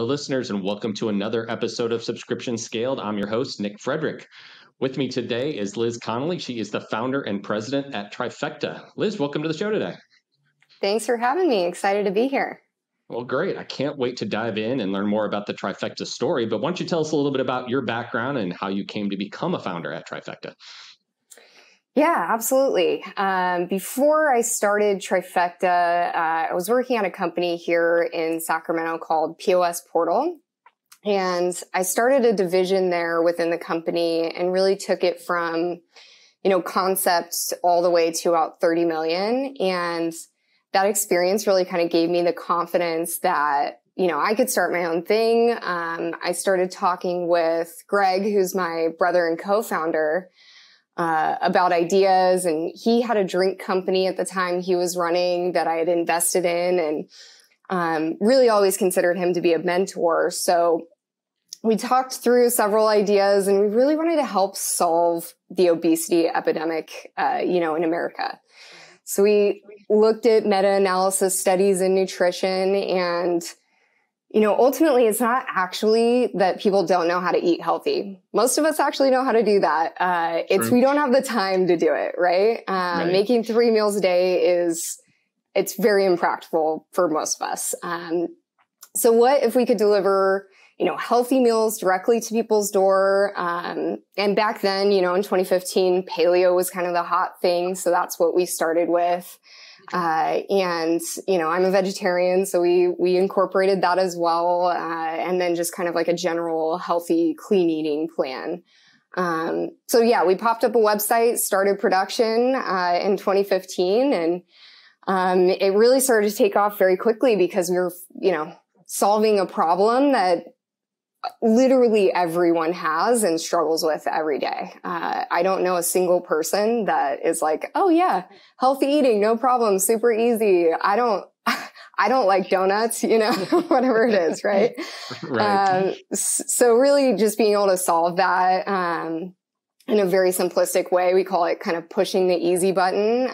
Hello, listeners, and welcome to another episode of Subscription Scaled. I'm your host, Nick Frederick. With me today is Liz Connolly. She is the founder and president at Trifecta. Liz, welcome to the show today. Thanks for having me. Excited to be here. Well, great. I can't wait to dive in and learn more about the Trifecta story. But why don't you tell us a little bit about your background and how you came to become a founder at Trifecta? Yeah, absolutely. Before I started Trifecta, I was working at a company here in Sacramento called POS Portal. And I started a division there within the company and really took it from, concept all the way to about 30 million. And that experience really kind of gave me the confidence that, I could start my own thing. I started talking with Greg, who's my brother and co-founder, about ideas, and he had a drink company at the time he was running that I had invested in, and really always considered him to be a mentor. So we talked through several ideas, and we really wanted to help solve the obesity epidemic, in America. So we looked at meta-analysis studies in nutrition, and ultimately, it's not actually that people don't know how to eat healthy. Most of us actually know how to do that. It's we don't have the time to do it, right? Making 3 meals a day it's very impractical for most of us. So what if we could deliver, healthy meals directly to people's door? And back then, in 2015, paleo was kind of the hot thing. So that's what we started with. And I'm a vegetarian, so we incorporated that as well. And then just kind of like a general healthy, clean eating plan. So yeah, we popped up a website, started production, in 2015, and, it really started to take off very quickly because we were, solving a problem that literally everyone has and struggles with every day. I don't know a single person that is like, oh yeah, healthy eating, no problem, super easy. I don't like donuts, whatever it is, right? Right. So really just being able to solve that, in a very simplistic way. We call it kind of pushing the easy button,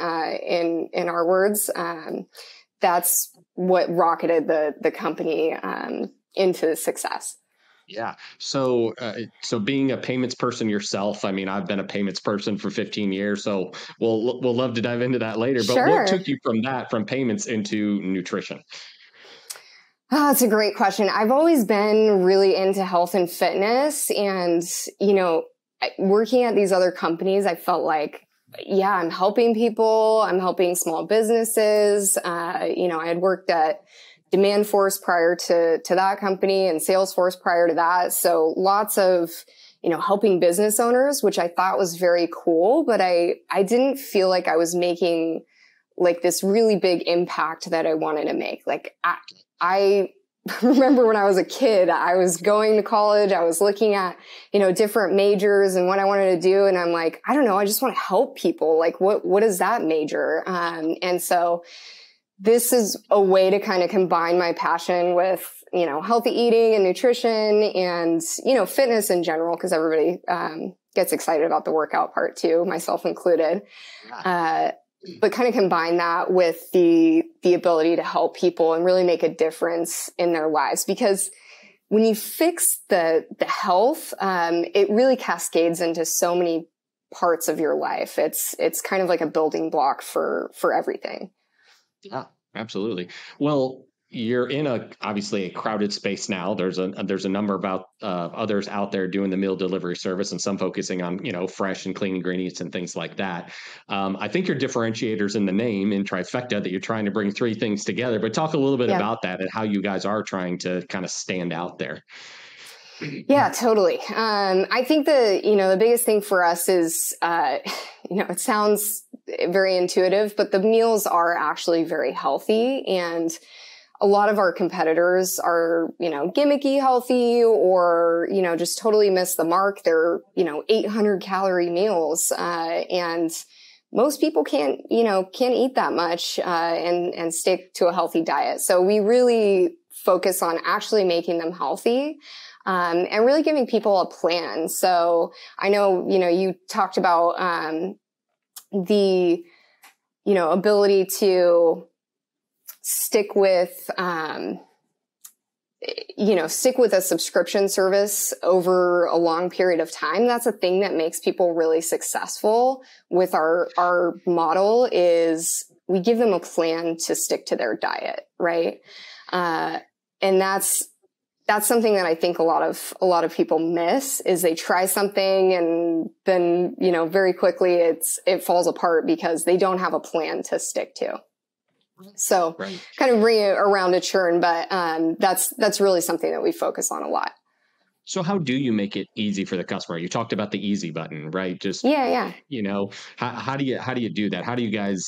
in our words. That's what rocketed the company, into success. Yeah. So being a payments person yourself, I mean, I've been a payments person for 15 years, so we'll love to dive into that later. But Sure. What took you from payments into nutrition? Oh, that's a great question. I've always been really into health and fitness, and, working at these other companies, I felt like, yeah, I'm helping people. I'm helping small businesses. I had worked at Demandforce prior to that company and Salesforce prior to that. So lots of, helping business owners, which I thought was very cool, but I didn't feel like I was making like this really big impact that I wanted to make. Like I remember when I was a kid, I was going to college, I was looking at, different majors and what I wanted to do. And I'm like, I don't know, I just want to help people. Like what is that major? And so this is a way to kind of combine my passion with, healthy eating and nutrition and, fitness in general, because everybody gets excited about the workout part too, myself included. But kind of combine that with the ability to help people and really make a difference in their lives. Because when you fix the health, it really cascades into so many parts of your life. It's kind of like a building block for everything. Yeah, absolutely. Well, you're in obviously a crowded space now. There's a number of others out there doing the meal delivery service, and some focusing on fresh and clean ingredients and things like that. I think your differentiators in the name in Trifecta that you're trying to bring 3 things together. But talk a little bit about that and how you guys are trying to kind of stand out there. Yeah, totally. I think the biggest thing for us is, it sounds very intuitive, but the meals are actually very healthy. And a lot of our competitors are, gimmicky healthy or, just totally miss the mark. They're, 800 calorie meals. And most people can't eat that much, and stick to a healthy diet. So we really focus on actually making them healthy. And really giving people a plan. So I know, you talked about, the, ability to stick with, stick with a subscription service over a long period of time. That's a thing that makes people really successful with our model is we give them a plan to stick to their diet. Right. And that's something that I think a lot of people miss is they try something and then, very quickly it falls apart because they don't have a plan to stick to. So kind of bring it around to churn, but that's really something that we focus on a lot. So how do you make it easy for the customer? You talked about the easy button, right? Just, yeah. How do you do that? How do you guys,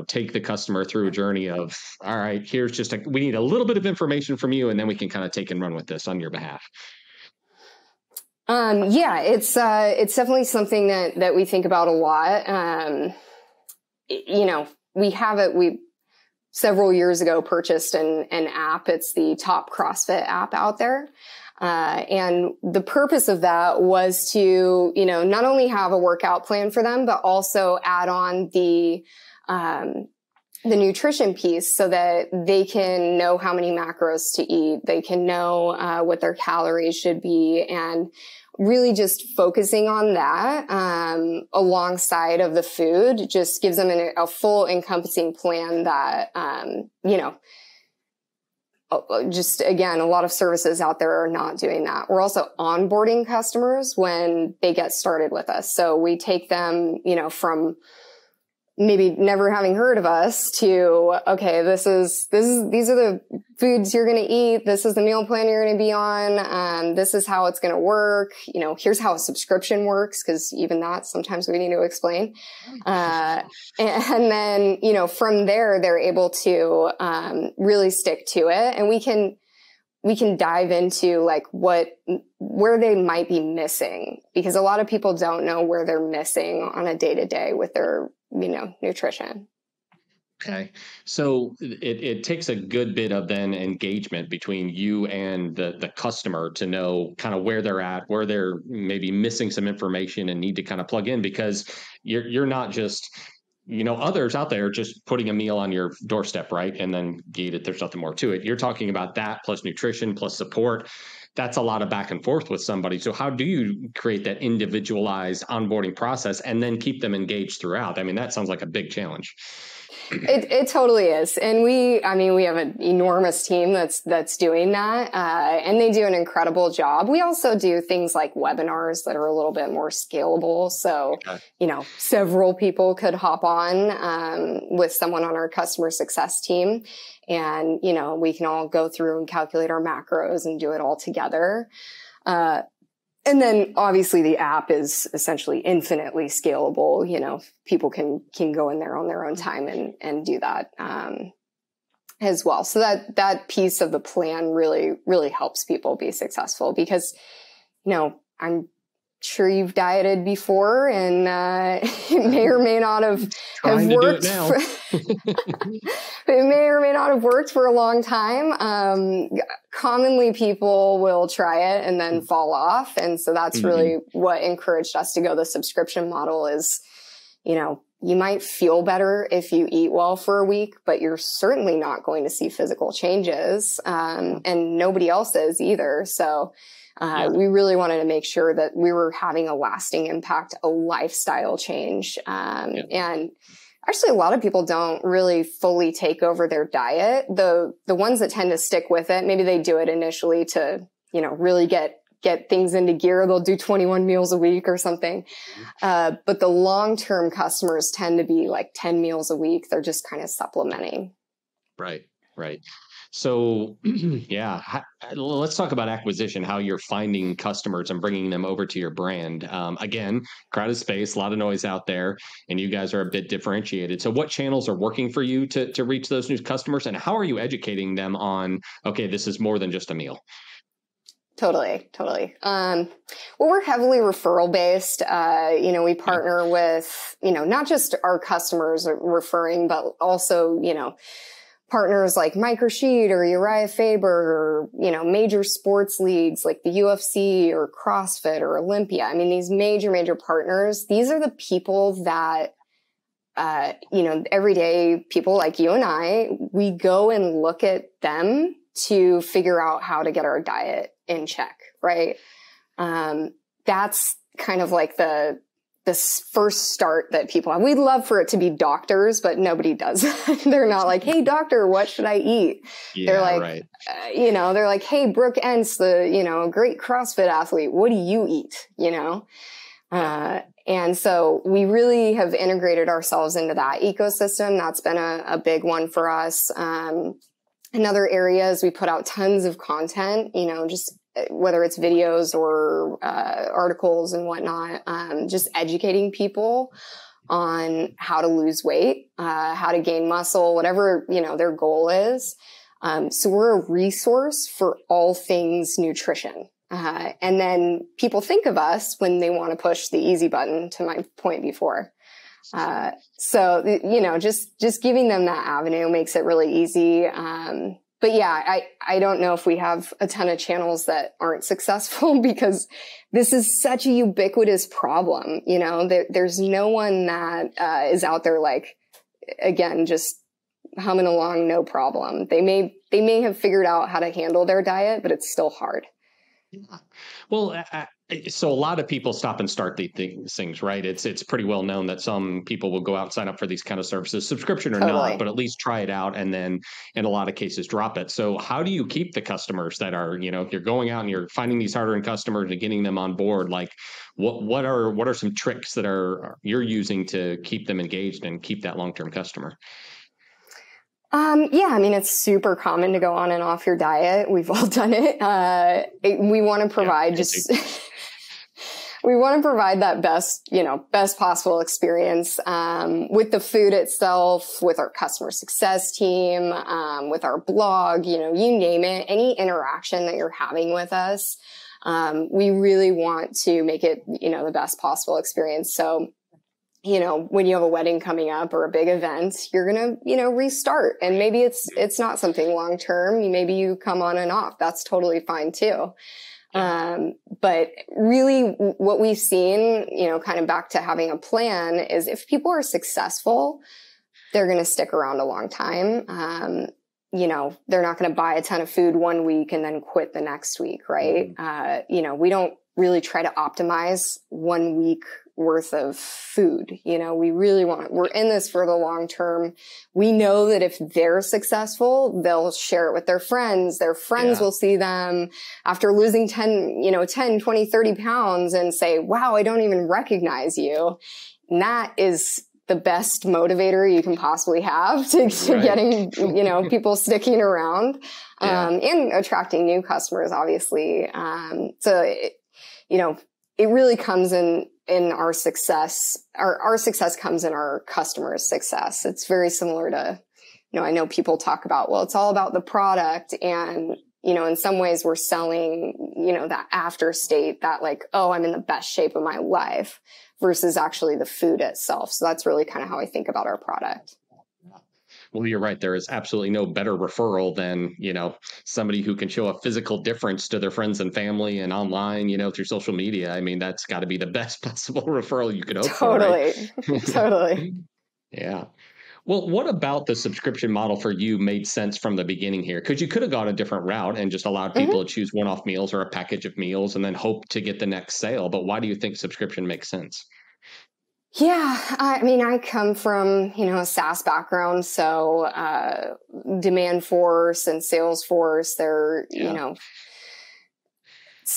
take the customer through a journey of, all right, here's we need a little bit of information from you, and then we can kind of take and run with this on your behalf. It's definitely something that we think about a lot. We several years ago purchased an app. It's the top CrossFit app out there. And the purpose of that was to, not only have a workout plan for them, but also add on the nutrition piece so that they can know how many macros to eat. They can know, what their calories should be, and really just focusing on that, alongside of the food just gives them a full encompassing plan that, just again, a lot of services out there are not doing that. We're also onboarding customers when they get started with us. So we take them, from maybe never having heard of us to, okay, these are the foods you're going to eat. This is the meal plan you're going to be on. This is how it's going to work. Here's how a subscription works. Cause even that sometimes we need to explain. And then, from there, they're able to, really stick to it. And we can dive into where they might be missing, because a lot of people don't know where they're missing on a day to day with their, nutrition. Okay. So it takes a good bit of then engagement between you and the customer to know kind of where they're at, where they're maybe missing some information and need to kind of plug in, because you're not just, others out there just putting a meal on your doorstep, right? And then you eat it. There's nothing more to it. You're talking about that plus nutrition plus support. That's a lot of back and forth with somebody. So how do you create that individualized onboarding process and then keep them engaged throughout? I mean, that sounds like a big challenge. It totally is. And we have an enormous team that's doing that. And they do an incredible job. We also do things like webinars that are a little bit more scalable. So, several people could hop on, with someone on our customer success team. And, we can all go through and calculate our macros and do it all together. And then obviously the app is essentially infinitely scalable. People can go in there on their own time and do that, as well. So that piece of the plan really, really helps people be successful because, I'm sure you've dieted before and, it may or may not have worked. It may or may not have worked for a long time. Commonly people will try it and then fall off. And so that's really what encouraged us to go the subscription model is, you might feel better if you eat well for a week, but you're certainly not going to see physical changes. And nobody else is either. So, we really wanted to make sure that we were having a lasting impact, a lifestyle change. And actually a lot of people don't really fully take over their diet. The ones that tend to stick with it, maybe they do it initially to, really get things into gear. They'll do 21 meals a week or something. But the long-term customers tend to be like 10 meals a week. They're just kind of supplementing. Right. So, let's talk about acquisition, how you're finding customers and bringing them over to your brand. Again, crowded space, a lot of noise out there, and you guys are a bit differentiated. So what channels are working for you to reach those new customers, and how are you educating them on, okay, this is more than just a meal? Totally. Well, we're heavily referral based. We partner with, not just our customers referring, but also, partners like Microsheet or Uriah Faber or, major sports leagues like the UFC or CrossFit or Olympia. I mean, these major partners, these are the people that, everyday people like you and I, we go and look at them to figure out how to get our diet in check, right? That's kind of like the first start that people have. We'd love for it to be doctors, but nobody does. They're not like, hey, doctor, what should I eat? Yeah, they're like, right. They're like, hey, Brooke Entz, the, great CrossFit athlete, what do you eat? And so we really have integrated ourselves into that ecosystem. That's been a big one for us. In other areas, we put out tons of content, just whether it's videos or articles and whatnot, just educating people on how to lose weight, how to gain muscle, whatever, their goal is. So we're a resource for all things nutrition. And then people think of us when they want to push the easy button, to my point before. So, just giving them that avenue makes it really easy. But yeah, I don't know if we have a ton of channels that aren't successful, because this is such a ubiquitous problem. There's no one that is out there, like, again, just humming along, no problem. They may have figured out how to handle their diet, but it's still hard. Yeah. Well, so a lot of people stop and start these things, right? It's pretty well known that some people will go out and sign up for these kind of services, subscription or not, but at least try it out, and then in a lot of cases drop it. So how do you keep the customers that are, if you're going out and you're finding these hard-earned customers and getting them on board, like what are some tricks that you're using to keep them engaged and keep that long-term customer? It's super common to go on and off your diet. We've all done it. We want to provide we want to provide that best possible experience, with the food itself, with our customer success team, with our blog, you name it, any interaction that you're having with us. We really want to make it, the best possible experience. So, when you have a wedding coming up or a big event, you're going to, restart. And maybe it's not something long-term. Maybe you come on and off. That's totally fine too. But really what we've seen, kind of back to having a plan, is if people are successful, they're going to stick around a long time. They're not going to buy a ton of food one week and then quit the next week. Right. We don't really try to optimize 1 week worth of food. We're in this for the long term. We know that if they're successful, they'll share it with their friends. Their friends will see them after losing 10, 20, 30 pounds and say, wow, I don't even recognize you. And that is the best motivator you can possibly have to getting, people sticking around, and attracting new customers, obviously. It really comes in our success. Our success comes in our customers' success. It's very similar to, I know people talk about, well, it's all about the product. And, in some ways we're selling, that after state, that like, oh, I'm in the best shape of my life, versus actually the food itself. So that's really kind of how I think about our product. Well, you're right. There is absolutely no better referral than, somebody who can show a physical difference to their friends and family and online, through social media. I mean, that's got to be the best possible referral you could hope for. Right? Totally. Yeah. Well, what about the subscription model for you made sense from the beginning here? Because you could have gone a different route and just allowed people to choose one-off meals or a package of meals and then hope to get the next sale. But why do you think subscription makes sense? Yeah, I come from, a SaaS background, so demand force and Salesforce, they're,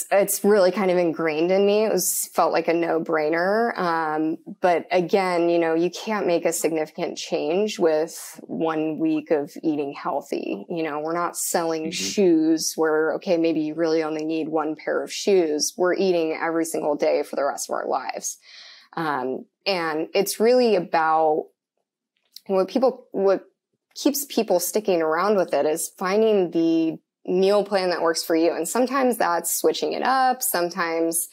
it's really kind of ingrained in me. Felt like a no-brainer. But again, you can't make a significant change with 1 week of eating healthy. We're not selling shoes where, okay, maybe you really only need one pair of shoes. We're eating every single day for the rest of our lives. And it's really about what keeps people sticking around with it is finding the meal plan that works for you. And sometimes that's switching it up. Sometimes,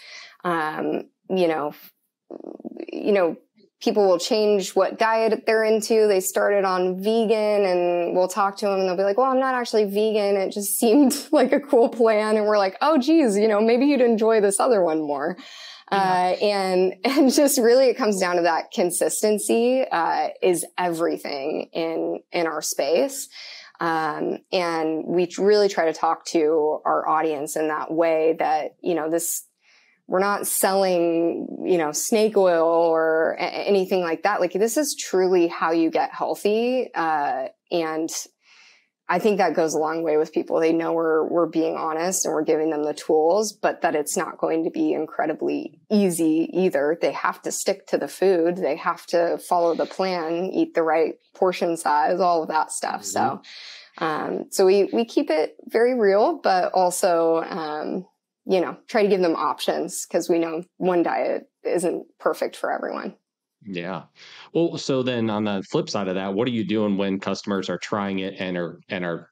people will change what diet they're into. They started on vegan, and we'll talk to them and they'll be like, well, I'm not actually vegan. It just seemed like a cool plan. And we're like, oh, geez, maybe you'd enjoy this other one more. And just really it comes down to that consistency, is everything in our space. And we really try to talk to our audience in that way that, we're not selling, snake oil or anything like that. Like, this is truly how you get healthy. And I think that goes a long way with people. They know we're being honest and we're giving them the tools, but that it's not going to be incredibly easy either. They have to stick to the food. They have to follow the plan, eat the right portion size, all of that stuff. Mm-hmm. So we keep it very real, but also, try to give them options because we know one diet isn't perfect for everyone. Yeah. Well, so then on the flip side of that, what are you doing when customers are trying it and are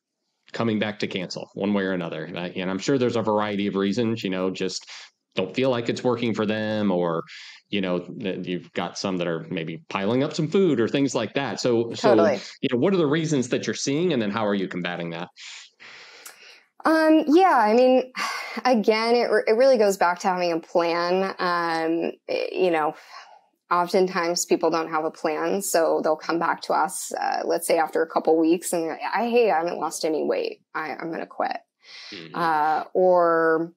coming back to cancel one way or another? And I'm sure there's a variety of reasons, just don't feel like it's working for them, or, you've got some that are maybe piling up some food or things like that. Totally. So, what are the reasons that you're seeing, and then how are you combating that? Yeah, I mean, again, it really goes back to having a plan. Oftentimes people don't have a plan, so they'll come back to us, let's say after a couple weeks, and they're like, hey, I haven't lost any weight. I'm going to quit. Mm-hmm. Or,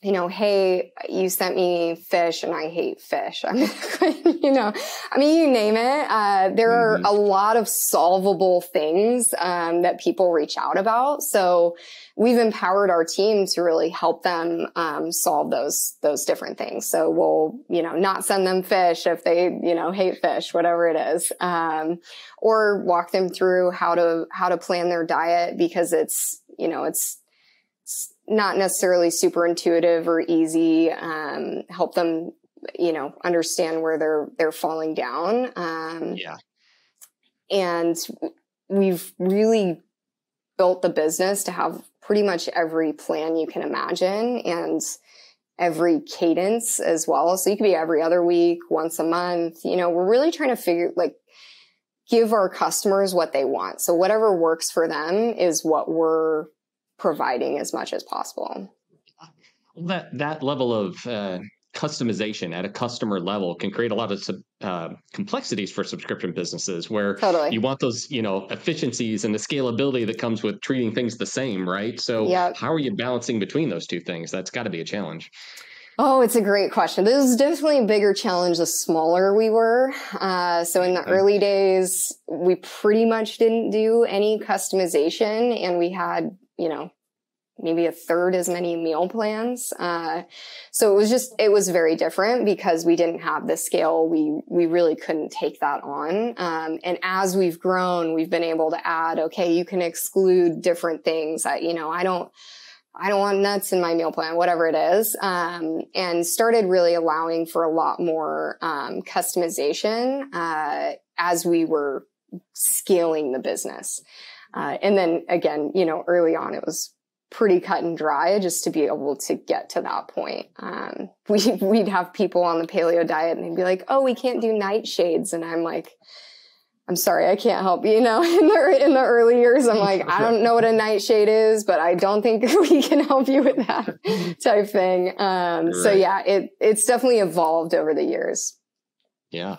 hey, you sent me fish and I hate fish. I'm going to quit, you name it. There are a lot of solvable things that people reach out about. So we've empowered our team to really help them solve those different things. So we'll, not send them fish if they, hate fish, whatever it is, or walk them through how to plan their diet, because it's not necessarily super intuitive or easy. Help them, understand where they're falling down. And we've really built the business to have pretty much every plan you can imagine and every cadence as well. So you could be every other week, once a month. We're really trying to give our customers what they want. So whatever works for them is what we're providing as much as possible. That level of customization at a customer level can create a lot of complexities for subscription businesses, where Totally. You want those, efficiencies and the scalability that comes with treating things the same, right? So How are you balancing between those two things? That's got to be a challenge. Oh, it's a great question. This is definitely a bigger challenge the smaller we were. So in the early days, we pretty much didn't do any customization, and we had, maybe a third as many meal plans. So it was very different because we didn't have the scale. We really couldn't take that on. And as we've grown, we've been able to add, okay, you can exclude different things. I don't want nuts in my meal plan, whatever it is. And started really allowing for a lot more, customization, as we were scaling the business. And then again, early on, it was pretty cut and dry just to be able to get to that point. We'd have people on the paleo diet and they'd be like, oh, we can't do nightshades. And I'm like, I'm sorry, I can't help you. In the early years, I'm like, I don't know what a nightshade is, but I don't think we can help you with that type thing. Right. So yeah, it's definitely evolved over the years. Yeah.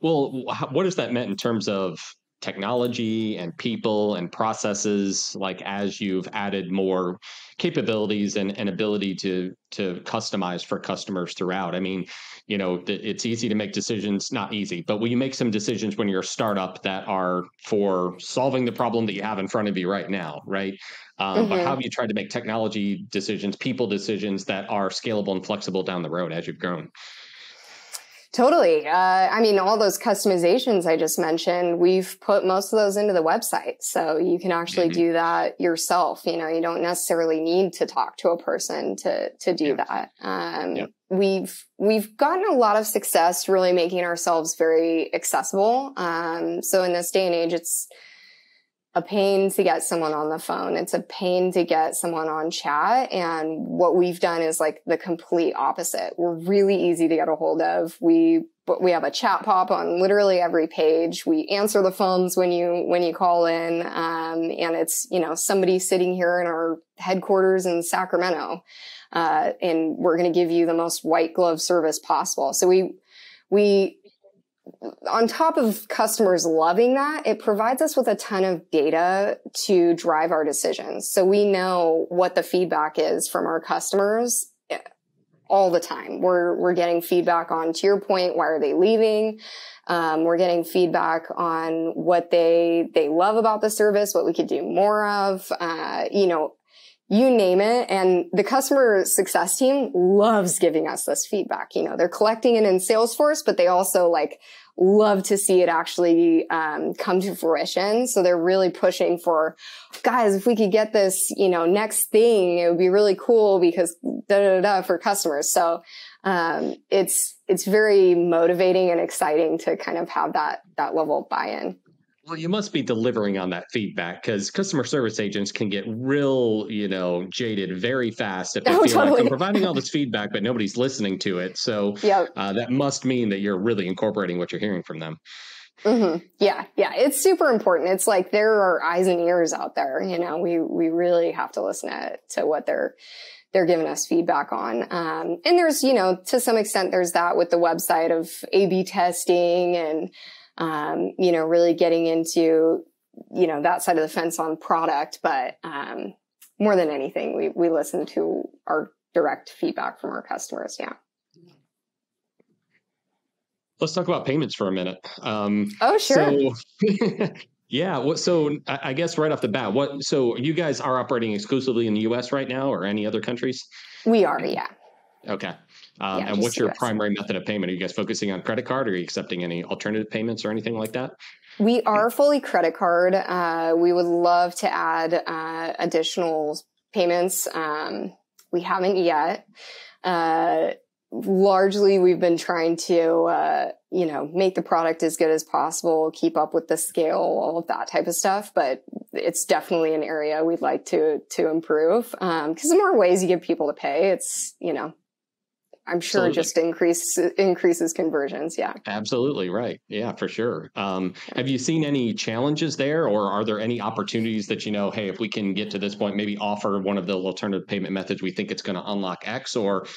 Well, what has that meant in terms of technology and people and processes, like as you've added more capabilities and ability to customize for customers throughout? I mean, it's easy to make decisions, not easy, but will you make some decisions when you're a startup that are for solving the problem that you have in front of you right now, right? But how have you tried to make technology decisions, people decisions that are scalable and flexible down the road as you've grown? Totally. All those customizations I just mentioned, we've put most of those into the website. So you can actually do that yourself. You don't necessarily need to talk to a person to do that. We've gotten a lot of success really making ourselves very accessible. So in this day and age, it's a pain to get someone on the phone. It's a pain to get someone on chat. And what we've done is like the complete opposite. We're really easy to get a hold of. We have a chat pop on literally every page. We answer the phones when you call in. And it's, somebody sitting here in our headquarters in Sacramento. And we're going to give you the most white glove service possible. So we on top of customers loving that, it provides us with a ton of data to drive our decisions. So we know what the feedback is from our customers all the time. We're getting feedback on, to your point, why are they leaving? We're getting feedback on what they love about the service, what we could do more of, you name it. And the customer success team loves giving us this feedback. They're collecting it in Salesforce, but they also love to see it actually come to fruition. So they're really pushing for, guys, if we could get this, next thing, it would be really cool because for customers. So it's very motivating and exciting to kind of have that level of buy-in. Well, you must be delivering on that feedback, because customer service agents can get real, jaded very fast if they feel totally. like I'm providing all this feedback, but nobody's listening to it. So Yep. That must mean that you're really incorporating what you're hearing from them. Mm-hmm. Yeah. It's super important. It's like there are eyes and ears out there. We really have to listen to what they're giving us feedback on. And there's, to some extent, there's that with the website of A/B testing and really getting into, that side of the fence on product. But more than anything, we listen to our direct feedback from our customers. Yeah. Let's talk about payments for a minute. Oh, sure. So, yeah. So I guess right off the bat, so you guys are operating exclusively in the US right now, or any other countries? We are. Yeah. Okay. And what's your primary method of payment? Are you guys focusing on credit card, or are you accepting any alternative payments or anything like that? We are fully credit card. We would love to add additional payments. We haven't yet. Largely, we've been trying to, make the product as good as possible, keep up with the scale, all of that type of stuff. But it's definitely an area we'd like to improve. Because the more ways you give people to pay, it's, I'm sure Absolutely. Just increases conversions. Yeah. Absolutely. Right. Yeah, for sure. Have you seen any challenges there, or are there any opportunities that, hey, if we can get to this point, maybe offer one of the alternative payment methods, we think it's going to unlock X? Or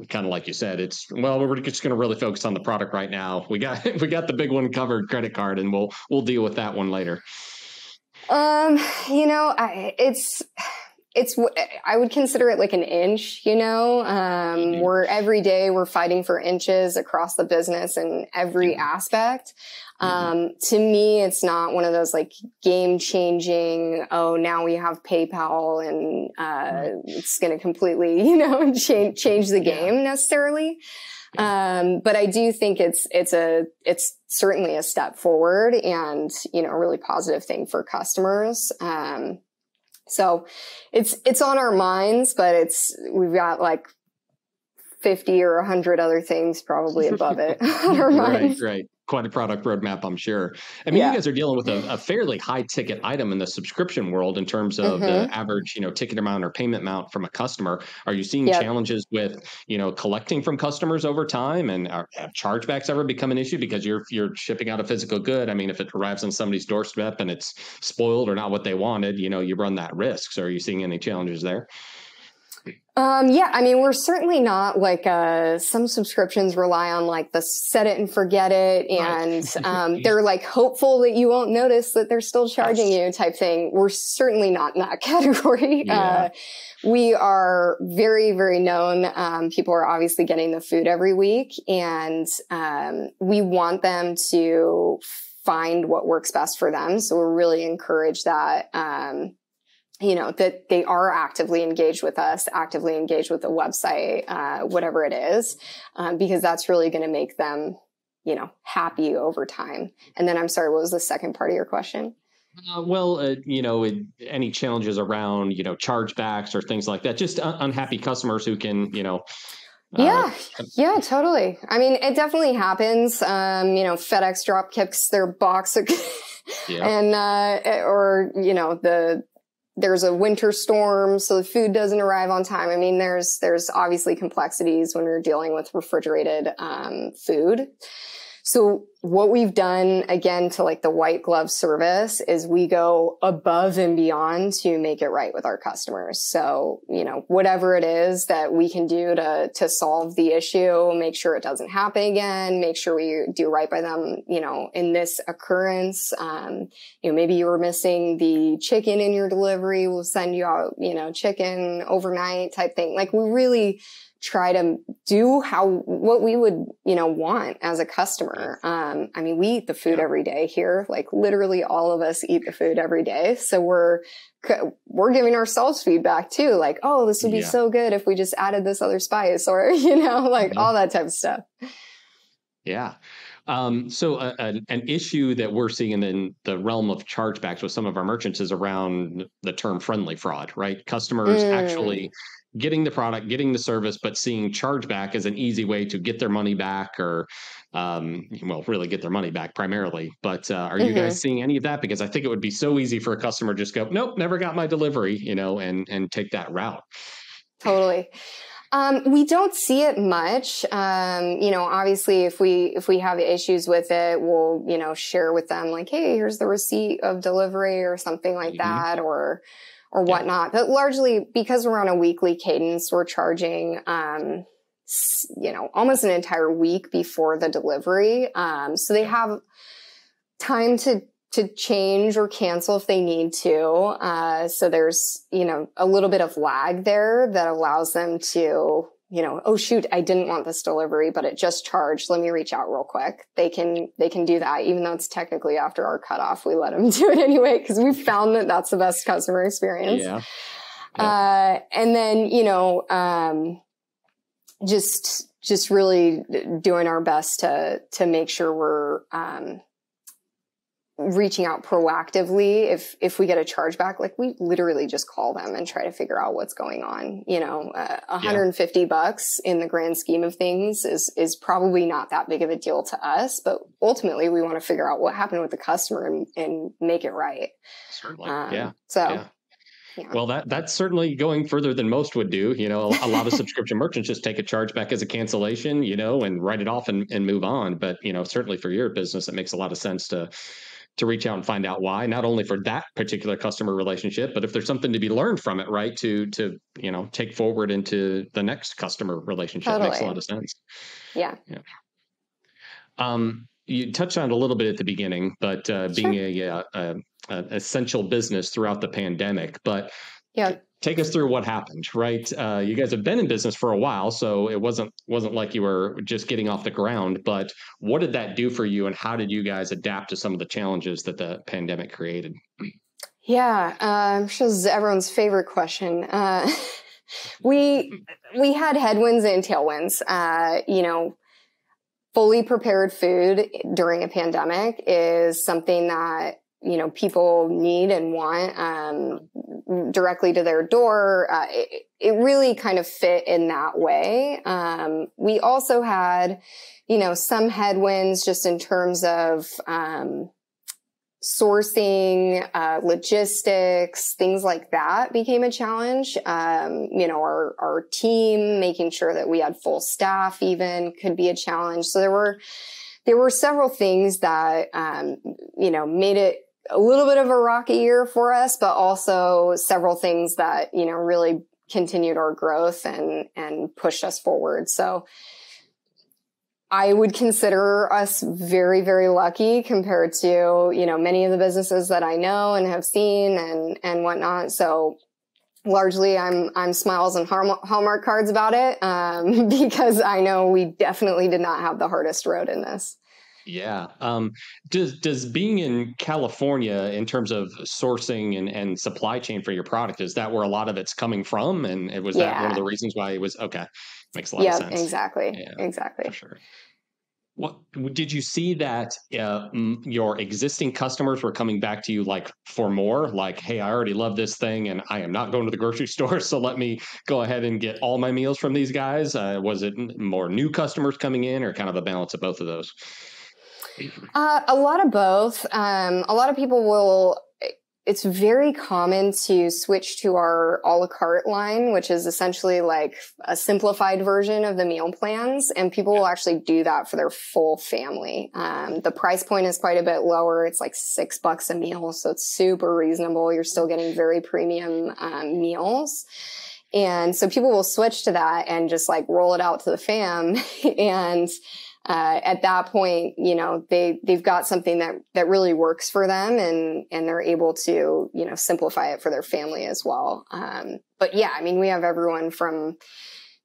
kind of like you said, we're just going to really focus on the product right now. We got the big one covered, credit card, and we'll deal with that one later. I would consider it like an inch, we're every day we're fighting for inches across the business in every aspect. To me, it's not one of those game changing, now we have PayPal and, it's going to completely, change the game necessarily. But I do think it's certainly a step forward and, a really positive thing for customers. So it's on our minds, but we've got 50 or 100 other things probably above it on our minds. Right. Quite a product roadmap, I'm sure. I mean, You guys are dealing with a fairly high ticket item in the subscription world in terms of the average, ticket amount or payment amount from a customer. Are you seeing challenges with, collecting from customers over time? And have chargebacks ever become an issue because you're shipping out a physical good? I mean, if it arrives on somebody's doorstep and it's spoiled or not what they wanted, you run that risk. So are you seeing any challenges there? We're certainly not some subscriptions rely on the set it and forget it. And, they're hopeful that you won't notice that they're still charging you type thing. We're certainly not in that category. Yeah. We are very, very known. People are obviously getting the food every week, and, we want them to find what works best for them. So we're really encouraged that, that they are actively engaged with us, actively engaged with the website, whatever it is, because that's really going to make them, happy over time. And then I'm sorry, what was the second part of your question? Any challenges around, chargebacks or things like that, just unhappy customers who can, Yeah, totally. I mean, it definitely happens. FedEx drop kicks their box and, there's a winter storm, so the food doesn't arrive on time. I mean, there's obviously complexities when you're dealing with refrigerated food. So what we've done, again, to like the white glove service, is we go above and beyond to make it right with our customers. So, whatever it is that we can do to solve the issue, make sure it doesn't happen again, make sure we do right by them, in this occurrence. Maybe you were missing the chicken in your delivery. We'll send you out, chicken overnight type thing. Like, we really try to do what we would, want as a customer. We eat the food every day here. Like, literally all of us eat the food every day. So we're giving ourselves feedback too. Like, oh, this would be so good if we just added this other spice, or, all that type of stuff. Yeah. So an issue that we're seeing in the realm of chargebacks with some of our merchants is around the term friendly fraud, right? Customers actually getting the product, getting the service, but seeing chargeback as an easy way to get their money back, or, really get their money back primarily. But are you guys seeing any of that? Because I think it would be so easy for a customer to just go, nope, never got my delivery, and take that route. Totally. We don't see it much. Obviously if we have issues with it, we'll, share with them like, hey, here's the receipt of delivery or something like that, or whatnot. But largely because we're on a weekly cadence, we're charging, almost an entire week before the delivery. So they have time to change or cancel if they need to. So there's, a little bit of lag there that allows them to, oh shoot, I didn't want this delivery, but it just charged. Let me reach out real quick. They can do that, even though it's technically after our cutoff. We let them do it anyway, because we've found that that's the best customer experience. And then, just really doing our best to make sure we're, reaching out proactively. If we get a chargeback, like, we literally just call them and try to figure out what's going on. $150 in the grand scheme of things is probably not that big of a deal to us, but ultimately we want to figure out what happened with the customer and make it right. Certainly. Well, that's certainly going further than most would do. A lot of subscription merchants just take a chargeback as a cancellation, and write it off and move on. But, certainly for your business, it makes a lot of sense to reach out and find out why, not only for that particular customer relationship, but if there's something to be learned from it, right, to take forward into the next customer relationship. Totally. Makes a lot of sense. Yeah. You touched on it a little bit at the beginning, but being an essential business throughout the pandemic, but take us through what happened, right? You guys have been in business for a while, so it wasn't like you were just getting off the ground, but what did that do for you, and how did you guys adapt to some of the challenges that the pandemic created? Yeah, I'm sure this is everyone's favorite question. We had headwinds and tailwinds. Fully prepared food during a pandemic is something that people need and want directly to their door. It really kind of fit in that way. We also had, some headwinds just in terms of sourcing, logistics, things like that became a challenge. Our team, making sure that we had full staff even could be a challenge. So there were several things that, made it a little bit of a rocky year for us, but also several things that, really continued our growth and pushed us forward. So I would consider us very, very lucky compared to, many of the businesses that I know and have seen and whatnot. So largely I'm smiles and Hallmark cards about it, because I know we definitely did not have the hardest road in this. Yeah. Does being in California in terms of sourcing and supply chain for your product, is that where a lot of it's coming from? And was that one of the reasons why it was okay? Makes a lot of sense. Exactly. Yeah, exactly. For sure. What did you see that your existing customers were coming back to you like for more? Like, hey, I already love this thing and I am not going to the grocery store, so let me go ahead and get all my meals from these guys. Was it more new customers coming in, or kind of a balance of both of those? A lot of both. A lot of people will, it's very common to switch to our a la carte line, which is essentially like a simplified version of the meal plans. And people will actually do that for their full family. The price point is quite a bit lower. It's like $6 a meal. So it's super reasonable. You're still getting very premium meals. And so people will switch to that and just like roll it out to the fam. And at that point, you know, they've got something that really works for them, and they're able to, you know, simplify it for their family as well. But yeah, I mean, we have everyone from,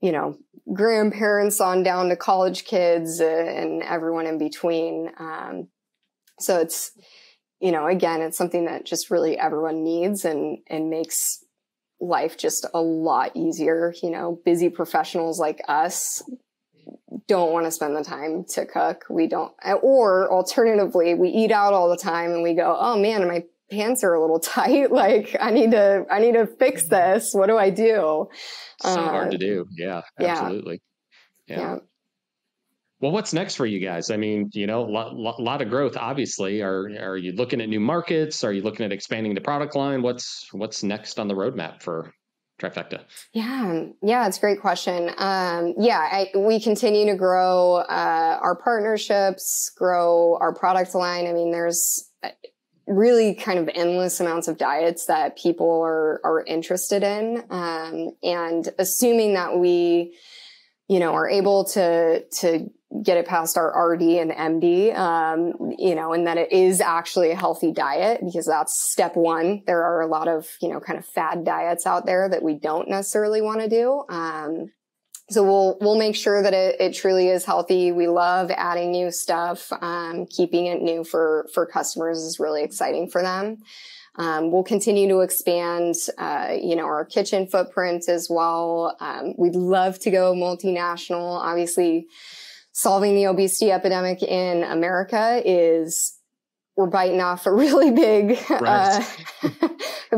you know, grandparents on down to college kids and everyone in between. So it's, you know, again, it's something that just really everyone needs and makes life just a lot easier. You know, busy professionals like us don't want to spend the time to cook. We don't, or alternatively, we eat out all the time and we go, oh man, my pants are a little tight. Like I need to fix this. What do I do? So hard to do. Yeah, absolutely. Yeah. Well, what's next for you guys? I mean, you know, lot of growth, obviously. Are you looking at new markets? Are you looking at expanding the product line? What's next on the roadmap for Trifecta? Yeah, it's a great question. We continue to grow our partnerships, grow our product line. I mean, there's really kind of endless amounts of diets that people are interested in. And assuming that we, you know, are able to get it past our RD and MD, you know, and that it is actually a healthy diet, because that's step one. There are a lot of, you know, kind of fad diets out there that we don't necessarily want to do. So we'll make sure that it truly is healthy. We love adding new stuff. Keeping it new for customers is really exciting for them. We'll continue to expand, you know, our kitchen footprint as well. We'd love to go multinational. Obviously, solving the obesity epidemic in America we're biting off a really big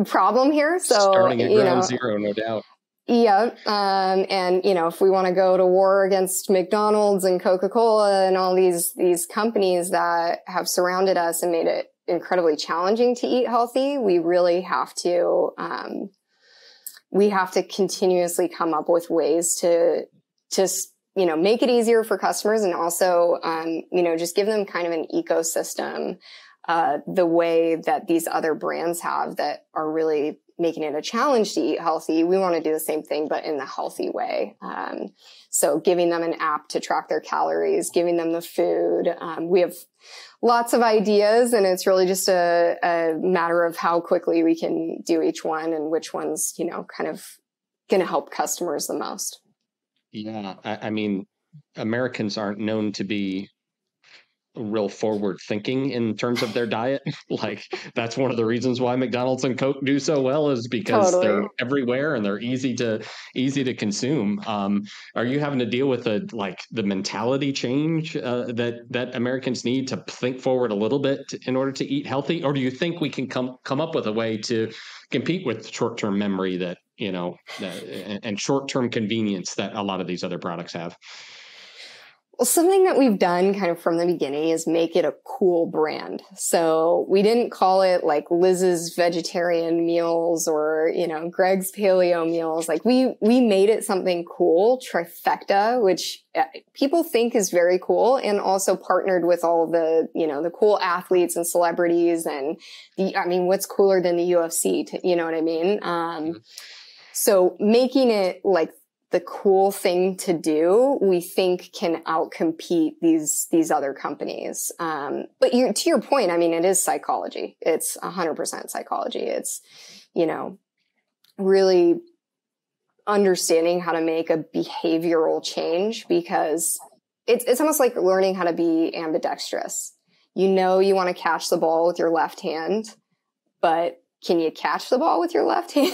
problem here. So starting at ground zero, no doubt. Yeah. And, you know, if we want to go to war against McDonald's and Coca-Cola and all these companies that have surrounded us and made it incredibly challenging to eat healthy, we really have to continuously come up with ways to you know, make it easier for customers, and also, you know, just give them kind of an ecosystem, the way that these other brands have that are really making it a challenge to eat healthy. We want to do the same thing, but in the healthy way. So giving them an app to track their calories, giving them the food. We have lots of ideas, and it's really just a matter of how quickly we can do each one and which one's, you know, kind of going to help customers the most. Yeah. I mean, Americans aren't known to be real forward thinking in terms of their diet. Like that's one of the reasons why McDonald's and Coke do so well, is because they're everywhere and they're easy to consume. Are you having to deal with the mentality change that Americans need to think forward a little bit in order to eat healthy? Or do you think we can come up with a way to compete with short-term memory that, you know, and short-term convenience that a lot of these other products have? Well, something that we've done kind of from the beginning is make it a cool brand. So we didn't call it like Liz's vegetarian meals or, you know, Greg's paleo meals. Like we made it something cool, Trifecta, which people think is very cool, and also partnered with all the, you know, the cool athletes and celebrities. And what's cooler than the UFC? You know what I mean? So making it like the cool thing to do, we think can outcompete these other companies. But to your point, I mean, it is psychology. It's 100% psychology. It's, you know, really understanding how to make a behavioral change, because it's almost like learning how to be ambidextrous. You know, you want to catch the ball with your left hand, but can you catch the ball with your left hand?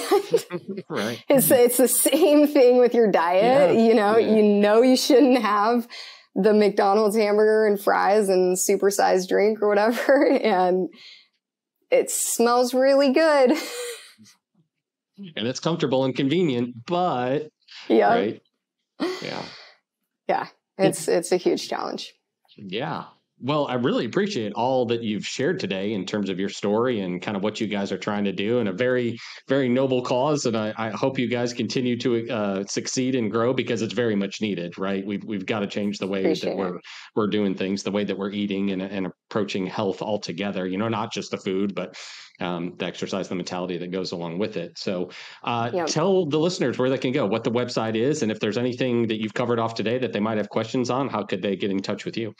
Right. It's the same thing with your diet. Yeah. You know, you shouldn't have the McDonald's hamburger and fries and supersized drink or whatever. And it smells really good. And it's comfortable and convenient, but yeah. Right. Yeah. Yeah. It's a huge challenge. Yeah. Well, I really appreciate all that you've shared today in terms of your story and kind of what you guys are trying to do, and a very, very noble cause. And I hope you guys continue to succeed and grow, because it's very much needed, right? We've got to change the way that Appreciate it. we're doing things, the way that we're eating and approaching health altogether. Not just the food, but the exercise, the mentality that goes along with it. So Yeah. tell the listeners where they can go, what the website is, and if there's anything that you've covered off today that they might have questions on, how could they get in touch with you?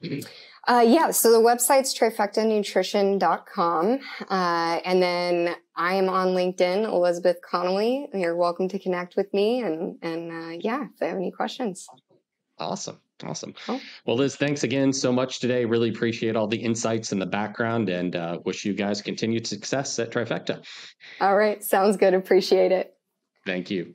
So the website's trifectanutrition.com. And then I am on LinkedIn, Elizabeth Connolly. You're welcome to connect with me and if they have any questions. Awesome. Cool. Well, Liz, thanks again so much today. Really appreciate all the insights and the background, and wish you guys continued success at Trifecta. All right. Sounds good. Appreciate it. Thank you.